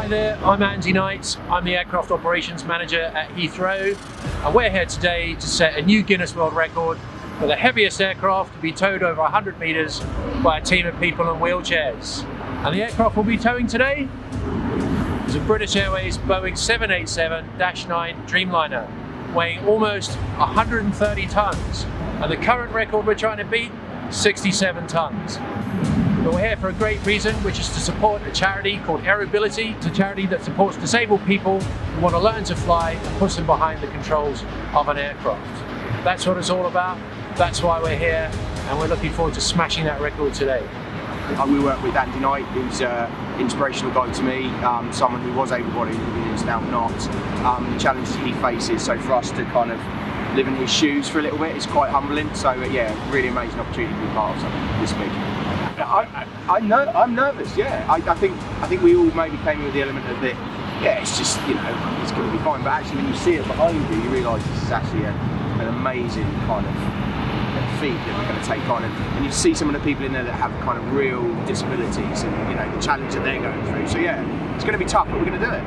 Hi there, I'm Andy Knight. I'm the Aircraft Operations Manager at Heathrow, and we're here today to set a new Guinness World Record for the heaviest aircraft to be towed over 100 metres by a team of people in wheelchairs. And the aircraft we'll be towing today is a British Airways Boeing 787-9 Dreamliner, weighing almost 130 tonnes, and the current record we're trying to beat, 67 tonnes. But we're here for a great reason, which is to support a charity called Airability. It's a charity that supports disabled people who want to learn to fly and puts them behind the controls of an aircraft. That's what it's all about, that's why we're here, and we're looking forward to smashing that record today. We work with Andy Knight, who's an inspirational guy to me, someone who was able-bodied and is now not. The challenges he faces, so for us to kind of live in his shoes for a little bit is quite humbling. So yeah, really amazing opportunity to be part of something this big. I'm nervous. Yeah, I think we all maybe came with the element of it. Yeah, it's just, you know, it's going to be fine. But actually, when you see it behind you, you realise this is actually an amazing kind of feat that we're going to take on, and you see some of the people in there that have kind of real disabilities, and you know the challenge that they're going through. So yeah, it's going to be tough, but we're going to do it.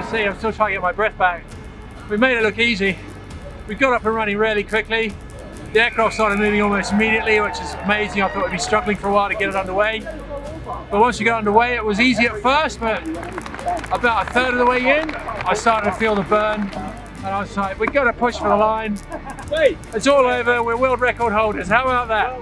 See, I'm still trying to get my breath back. We made it look easy. We got up and running really quickly. The aircraft started moving almost immediately, which is amazing. I thought we'd be struggling for a while to get it underway. But once we got underway, it was easy at first, but about a third of the way in, I started to feel the burn. And I was like, we've got to push for the line. It's all over, we're world record holders. How about that?